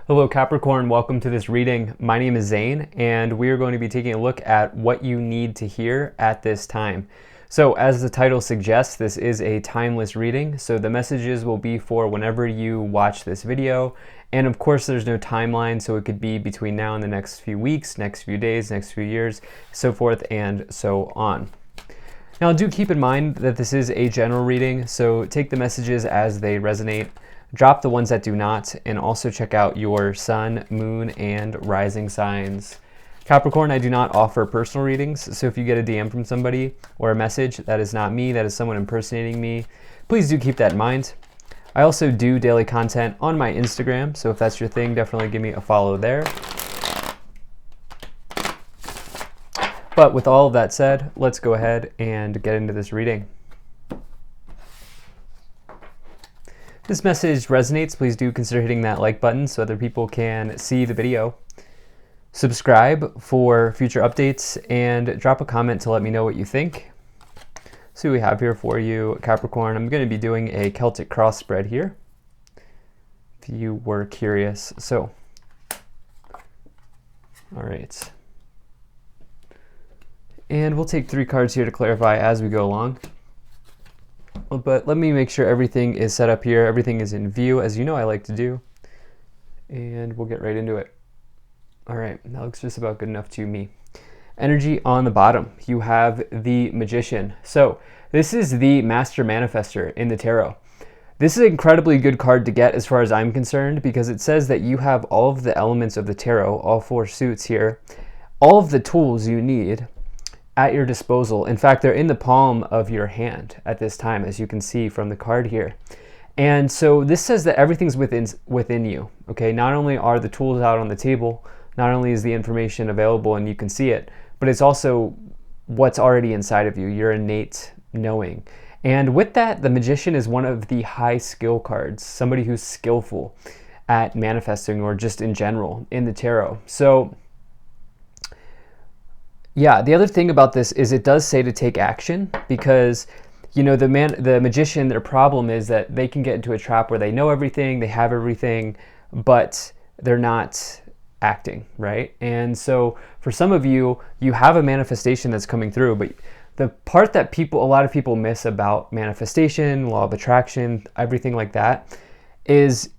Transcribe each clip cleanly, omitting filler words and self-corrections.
Hello Capricorn, welcome to this reading. My name is Zane and we are going to be taking a look at what you need to hear at this time. So as the title suggests, this is a timeless reading, so the messages will be for whenever you watch this video, and of course there's no timeline, so it could be between now and the next few weeks, next few days, next few years, so forth and so on. Now do keep in mind that this is a general reading, so take the messages as they resonate. Drop the ones that do not, and also check out your sun, moon, and rising signs. Capricorn, I do not offer personal readings, so if you get a DM from somebody or a message, that is not me, that is someone impersonating me. Please do keep that in mind. I also do daily content on my Instagram, so if that's your thing, definitely give me a follow there. But with all of that said, let's go ahead and get into this reading. If this message resonates, please do consider hitting that like button so other people can see the video. Subscribe for future updates and drop a comment to let me know what you think. So we have here for you, Capricorn. I'm going to be doing a Celtic cross spread here, if you were curious. So, all right. And we'll take 3 cards here to clarify as we go along. But let me make sure everything is set up here. Everything is in view, as you know I like to do. And we'll get right into it. All right, that looks just about good enough to me. Energy on the bottom, you have the Magician. So this is the Master Manifester in the Tarot. This is an incredibly good card to get as far as I'm concerned, because it says that you have all of the elements of the Tarot, all 4 suits here, all of the tools you need at your disposal. In fact, they're in the palm of your hand at this time, as you can see from the card here. And so this says that everything's within you, okay? Not only are the tools out on the table, not only is the information available and you can see it, but it's also what's already inside of you, your innate knowing. And with that, the Magician is one of the high skill cards, somebody who's skillful at manifesting or just in general in the tarot. So yeah, the other thing about this is it does say to take action, because you know the Magician, their problem is that they can get into a trap where they know everything, they have everything, but they're not acting, right? And so for some of you, you have a manifestation that's coming through, but the part that a lot of people miss about manifestation, law of attraction, everything like that, is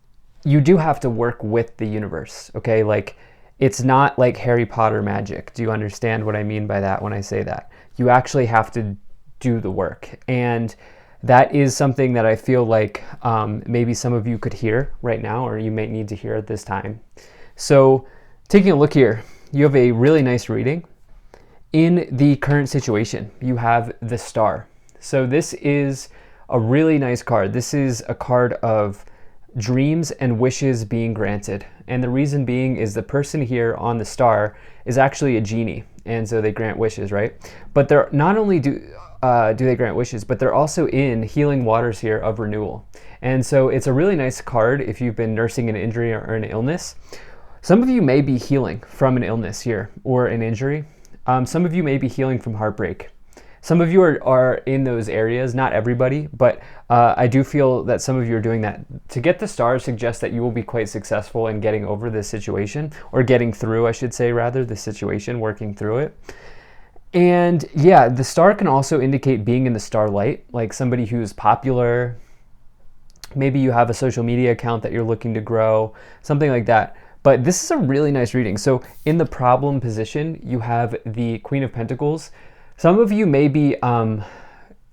you do have to work with the universe, okay? Like, it's not like Harry Potter magic. Do you understand what I mean by that when I say that? You actually have to do the work. And that is something that I feel like maybe some of you could hear right now, or you may need to hear at this time. So taking a look here, you have a really nice reading. In the current situation, you have the Star. So this is a really nice card. This is a card of dreams and wishes being granted. And the reason being is the person here on the Star is actually a genie, and so they grant wishes, right? But they're not only do they grant wishes, but they're also in healing waters here of renewal. And so it's a really nice card if you've been nursing an injury or an illness. Some of you may be healing from an illness here or an injury. Some of you may be healing from heartbreak. Some of you are in those areas, not everybody, but I do feel that some of you are doing that. To get the Star suggests that you will be quite successful in getting over this situation, or getting through, I should say, rather, the situation, working through it. And yeah, the Star can also indicate being in the starlight, like somebody who's popular. Maybe you have a social media account that you're looking to grow, something like that. But this is a really nice reading. So in the problem position, you have the Queen of Pentacles. Some of you may be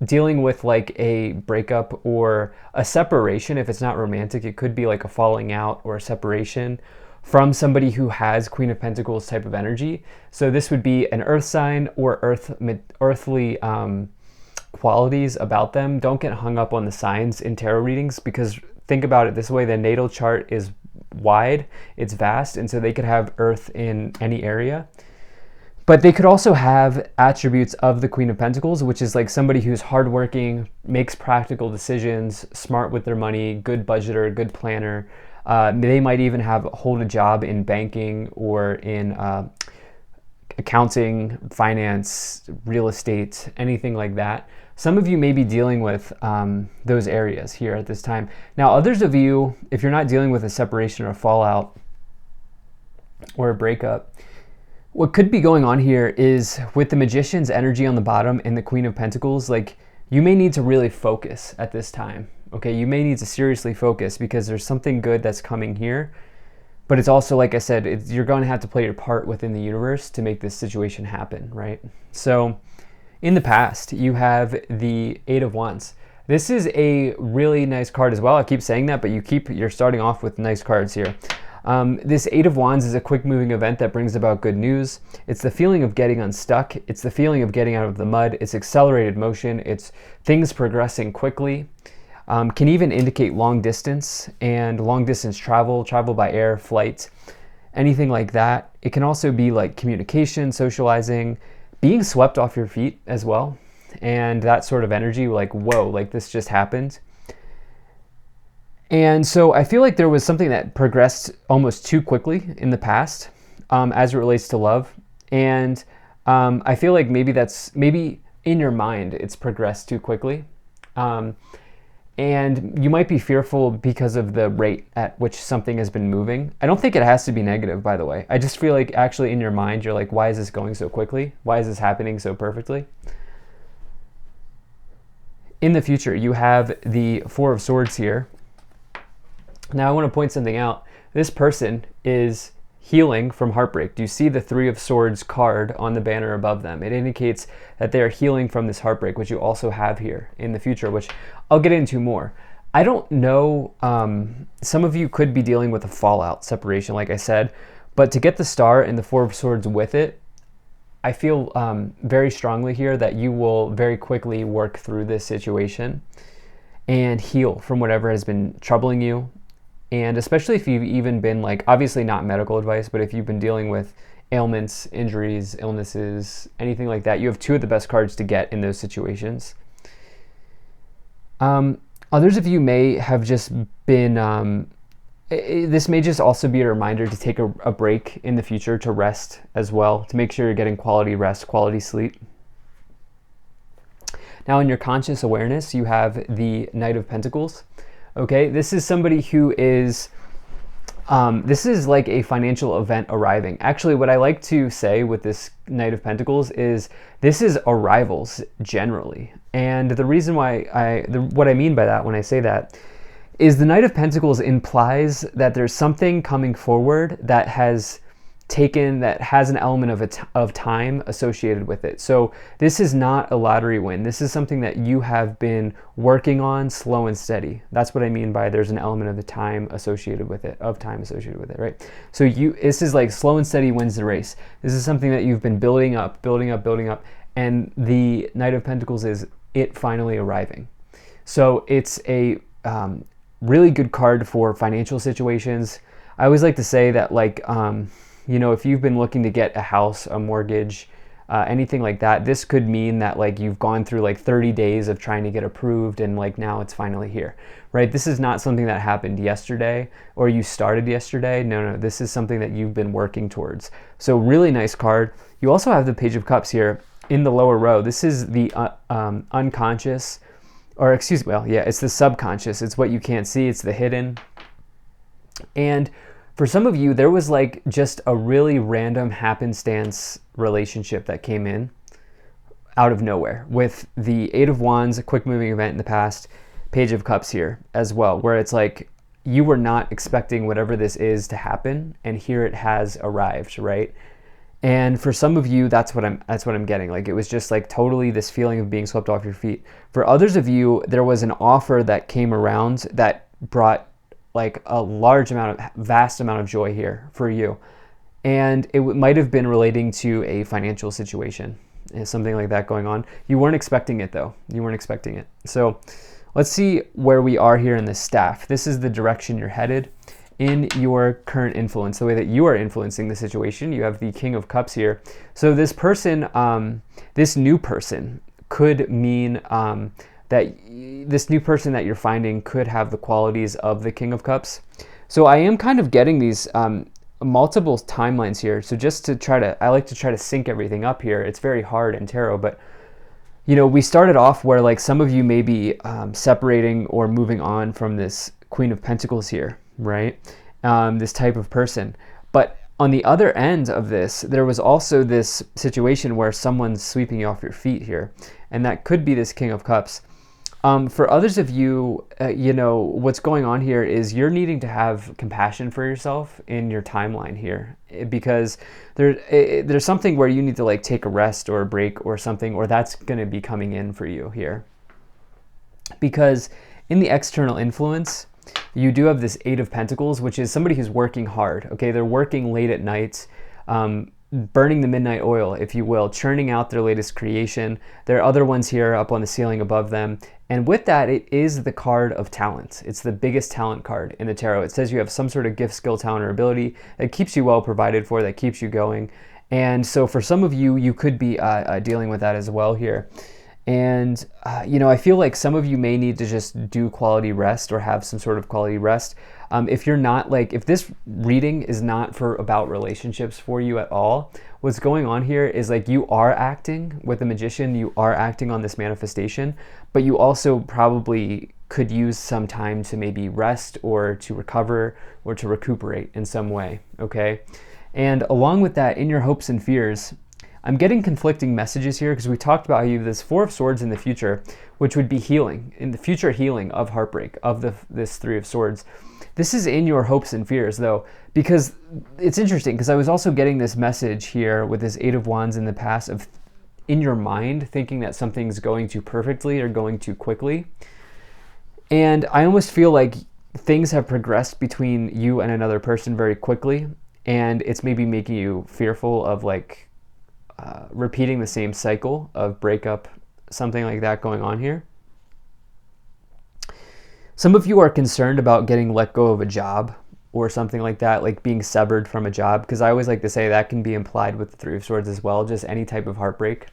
dealing with like a breakup or a separation. If it's not romantic, it could be like a falling out or a separation from somebody who has Queen of Pentacles type of energy. So this would be an earth sign or earthly qualities about them. Don't get hung up on the signs in tarot readings, because think about it this way: the natal chart is wide, it's vast, and so they could have earth in any area. But they could also have attributes of the Queen of Pentacles, which is like somebody who's hardworking, makes practical decisions, smart with their money, good budgeter, good planner. They might even hold a job in banking or in accounting, finance, real estate, anything like that. Some of you may be dealing with those areas here at this time. Now, others of you, if you're not dealing with a separation or a fallout, or a breakup. What could be going on here is with the Magician's energy on the bottom and the Queen of Pentacles, like you may need to really focus at this time. Okay, you may need to seriously focus because there's something good that's coming here. But it's also, like I said, you're going to have to play your part within the universe to make this situation happen, right? So in the past, you have the Eight of Wands. This is a really nice card as well. I keep saying that, but you're starting off with nice cards here. This Eight of Wands is a quick moving event that brings about good news. It's the feeling of getting unstuck. It's the feeling of getting out of the mud. It's accelerated motion. It's things progressing quickly. Can even indicate long distance and long distance travel by air, flight, anything like that. It can also be like communication, socializing, being swept off your feet as well. And that sort of energy, like, whoa, like this just happened. And so I feel like there was something that progressed almost too quickly in the past as it relates to love. And I feel like maybe in your mind it's progressed too quickly. And you might be fearful because of the rate at which something has been moving. I don't think it has to be negative, by the way. I just feel like actually in your mind, you're like, why is this going so quickly? Why is this happening so perfectly? In the future, you have the Four of Swords here. Now I want to point something out. This person is healing from heartbreak. Do you see the Three of Swords card on the banner above them? It indicates that they are healing from this heartbreak, which you also have here in the future, which I'll get into more. I don't know, some of you could be dealing with a fallout separation, like I said, but to get the Star and the Four of Swords with it, I feel very strongly here that you will very quickly work through this situation and heal from whatever has been troubling you. And especially if you've even been like, obviously not medical advice, but if you've been dealing with ailments, injuries, illnesses, anything like that, you have two of the best cards to get in those situations. Others of you may have just been, this may just also be a reminder to take a break in the future, to rest as well, to make sure you're getting quality rest, quality sleep. Now in your conscious awareness, you have the Knight of Pentacles. Okay, this is somebody who is, this is like a financial event arriving. Actually, what I like to say with this Knight of Pentacles is this is arrivals generally. And the reason why what I mean by that when I say that is the Knight of Pentacles implies that there's something coming forward that has an element of time associated with it. So this is not a lottery win. This is something that you have been working on slow and steady. That's what I mean by there's an element of the time associated with it, right? So this is like slow and steady wins the race. This is something that you've been building up, and the Knight of Pentacles is it finally arriving. So it's a really good card for financial situations. I always like to say that, like, if you've been looking to get a house, a mortgage, anything like that, this could mean that like you've gone through like 30 days of trying to get approved and like now it's finally here, right? This is not something that happened yesterday or you started yesterday. No, this is something that you've been working towards. So really nice card. You also have the Page of Cups here in the lower row. This is the unconscious, or it's the subconscious. It's what you can't see. It's the hidden. And for some of you, there was like just a really random happenstance relationship that came in out of nowhere with the Eight of Wands, a quick moving event in the past, Page of Cups here as well, where it's like you were not expecting whatever this is to happen, and here it has arrived, right? And for some of you, that's what I'm getting. Like it was just like totally this feeling of being swept off your feet. For others of you, there was an offer that came around that brought like a vast amount of joy here for you. And it might have been relating to a financial situation, something like that going on. You weren't expecting it though. You weren't expecting it. So let's see where we are here in the staff. This is the direction you're headed in your current influence, the way that you are influencing the situation. You have the King of Cups here. So this person, this new person could mean that this new person that you're finding could have the qualities of the King of Cups. So I am kind of getting these multiple timelines here. So just to I like to try to sync everything up here. It's very hard in tarot, but we started off where like some of you may be separating or moving on from this Queen of Pentacles here, right? This type of person. But On the other end of this, there was also this situation where someone's sweeping you off your feet here, and that could be this King of Cups. For others of you, what's going on here is you're needing to have compassion for yourself in your timeline here, because there's something where you need to like take a rest or a break or something, or that's going to be coming in for you here. Because in the external influence, you do have this Eight of Pentacles, which is somebody who's working hard. Okay, they're working late at night, burning the midnight oil, if you will, churning out their latest creation. There are other ones here up on the ceiling above them. And with that, it is the card of talent. It's the biggest talent card in the tarot. It says you have some sort of gift, skill, talent, or ability that keeps you well provided for, that keeps you going. And so for some of you, you could be dealing with that as well here. And, I feel like some of you may need to just do quality rest or have some sort of quality rest. If you're not if this reading is not about relationships for you at all, what's going on here is you are acting with the Magician, you are acting on this manifestation, but you also probably could use some time to maybe rest or to recover or to recuperate in some way, okay? And along with that, in your hopes and fears, I'm getting conflicting messages here because we talked about how you have this Four of Swords in the future, which would be healing, in the future healing of heartbreak, of this Three of Swords. This is in your hopes and fears, though, because it's interesting because I was also getting this message here with this Eight of Wands in the past of in your mind thinking that something's going too perfectly or going too quickly. And I almost feel like things have progressed between you and another person very quickly, and it's maybe making you fearful of repeating the same cycle of breakup, something like that going on here. Some of you are concerned about getting let go of a job or something like that, like being severed from a job, because I always like to say that can be implied with the Three of Swords as well, just any type of heartbreak.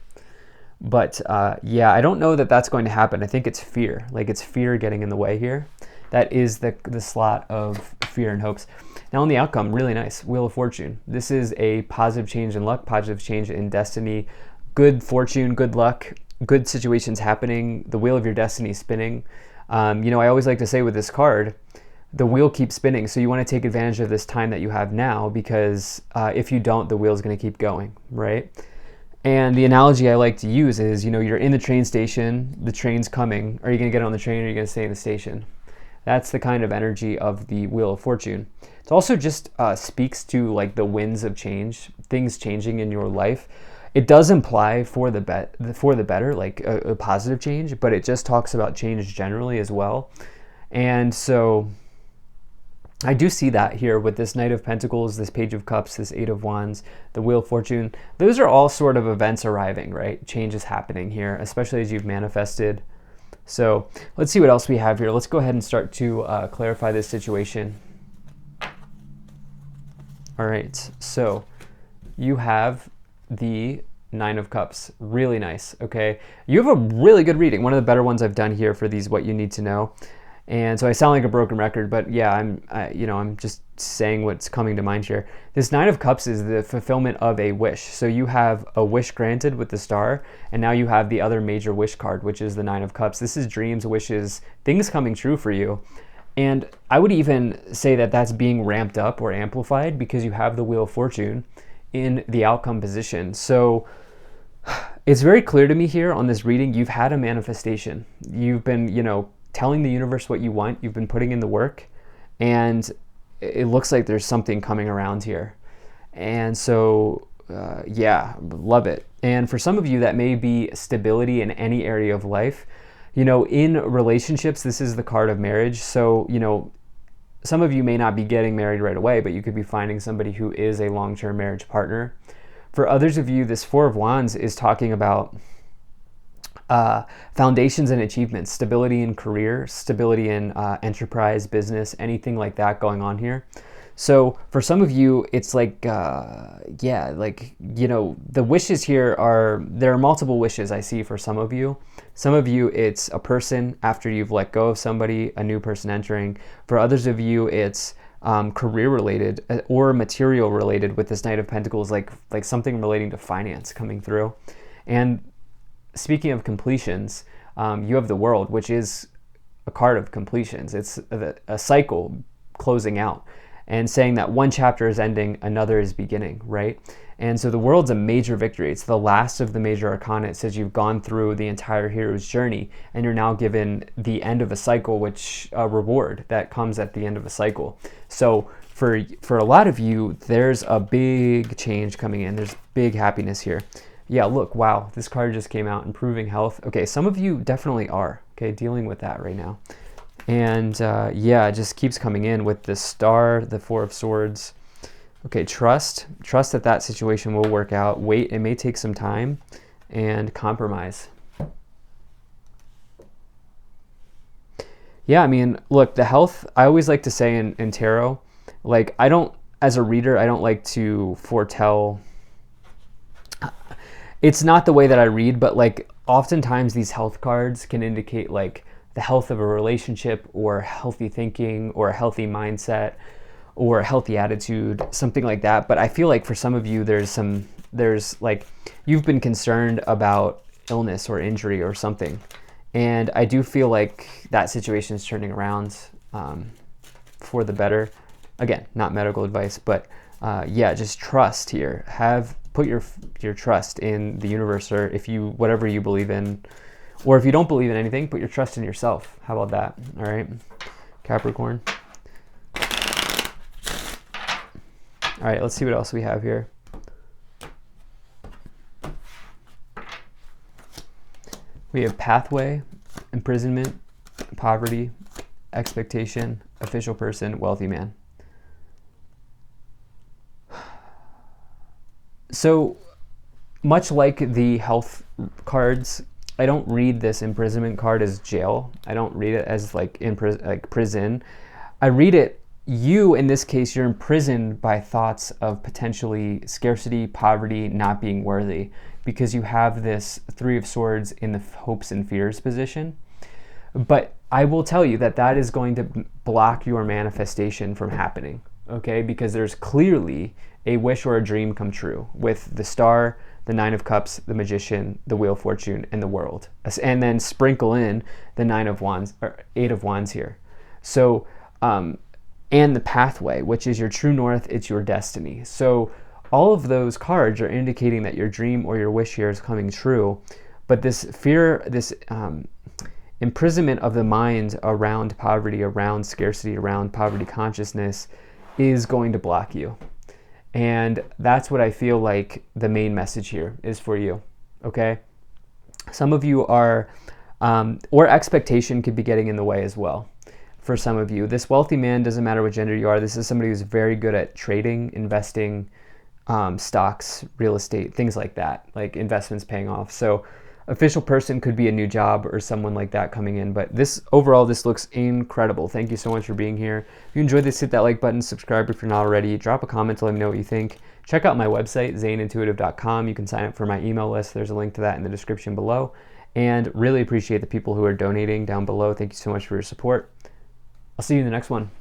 But yeah, I don't know that that's going to happen. I think it's fear, it's fear getting in the way here. That is the slot of fear and hopes. Now on the outcome, really nice, Wheel of Fortune. This is a positive change in luck, positive change in destiny, good fortune, good luck, good situations happening, the wheel of your destiny spinning. I always like to say with this card, the wheel keeps spinning, so you want to take advantage of this time that you have now, because if you don't, the wheel's going to keep going, right? And the analogy I like to use is, you're in the train station, the train's coming. Are you going to get on the train or are you going to stay in the station? That's the kind of energy of the Wheel of Fortune. It also just speaks to the winds of change, things changing in your life. It does imply for the better, a positive change, but it just talks about change generally as well. And so I do see that here with this Knight of Pentacles, this Page of Cups, this Eight of Wands, the Wheel of Fortune. Those are all sort of events arriving, right? Change is happening here, especially as you've manifested. So let's see what else we have here. Let's go ahead and start to clarify this situation. All right, so you have the Nine of Cups. Really nice, okay? You have a really good reading, one of the better ones I've done here for these What You Need to Know. And so I sound like a broken record, but yeah, I'm just saying what's coming to mind here. This Nine of Cups is the fulfillment of a wish. So you have a wish granted with the star, and now you have the other major wish card, which is the Nine of Cups. This is dreams, wishes, things coming true for you. And I would even say that that's being ramped up or amplified because you have the Wheel of Fortune in the outcome position. So it's very clear to me here on this reading, you've had a manifestation. You've been, telling the universe what you want. You've been putting in the work, and it looks like there's something coming around here. And so, yeah, love it. And for some of you, that may be stability in any area of life. In relationships, this is the card of marriage. So, some of you may not be getting married right away, but you could be finding somebody who is a long-term marriage partner. For others of you, this Four of Wands is talking about foundations and achievements, stability in career, stability in enterprise, business, anything like that going on here. So for some of you, it's the wishes here there are multiple wishes I see for some of you. Some of you, it's a person after you've let go of somebody, a new person entering. For others of you, it's career related or material related with this Knight of Pentacles, like something relating to finance coming through. And speaking of completions, you have the World, which is a card of completions. It's a cycle closing out. and saying that one chapter is ending, another is beginning, right? And so the world's a major victory. It's the last of the major arcana. It says you've gone through the entire hero's journey and you're now given the end of a cycle, which a reward that comes at the end of a cycle. So for a lot of you, there's a big change coming in. There's big happiness here. Yeah, look, wow, this card just came out, improving health. Okay, some of you definitely are, okay, dealing with that right now. And yeah, it just keeps coming in with the Star, the Four of Swords. Okay, trust that that situation will work out. Wait, it may take some time, and compromise. Yeah, I mean, look, the health, I always like to say in tarot, like, I don't, as a reader, I don't like to foretell. It's not the way that I read, but like oftentimes these health cards can indicate like the health of a relationship or healthy thinking or a healthy mindset or a healthy attitude, something like that. But I feel like for some of you, there's like, you've been concerned about illness or injury or something. And I do feel like that situation is turning around for the better. Again, not medical advice, but yeah, just trust here. Put your trust in the universe, or if you, whatever you believe in, or if you don't believe in anything, put your trust in yourself. How about that? All right, Capricorn. All right, let's see what else we have here. We have pathway, imprisonment, poverty, expectation, official person, wealthy man. So much like the health cards, I don't read this imprisonment card as jail. I don't read it as like prison. I read it, you, in this case, you're imprisoned by thoughts of potentially scarcity, poverty, not being worthy, because you have this Three of Swords in the hopes and fears position. But I will tell you that that is going to block your manifestation from happening, okay? Because there's clearly a wish or a dream come true with the Star, the Nine of Cups, the Magician, the Wheel of Fortune, and the World. And then sprinkle in the Nine of Wands, or Eight of Wands here. So, and the pathway, which is your true north, it's your destiny. So all of those cards are indicating that your dream or your wish here is coming true. But this fear, this imprisonment of the mind around poverty, around scarcity, around poverty consciousness is going to block you. And that's what I feel like the main message here is for you, okay? Some of you are, or expectation could be getting in the way as well. For some of you, this wealthy man, doesn't matter what gender you are, this is somebody who's very good at trading, investing, stocks, real estate, things like that, like investments paying off. So official person could be a new job or someone like that coming in. But this overall, this looks incredible. Thank you so much for being here. If you enjoyed this, hit that like button, subscribe if you're not already, drop a comment to let me know what you think. Check out my website, zaineintuitive.com. You can sign up for my email list. There's a link to that in the description below. And really appreciate the people who are donating down below. Thank you so much for your support. I'll see you in the next one.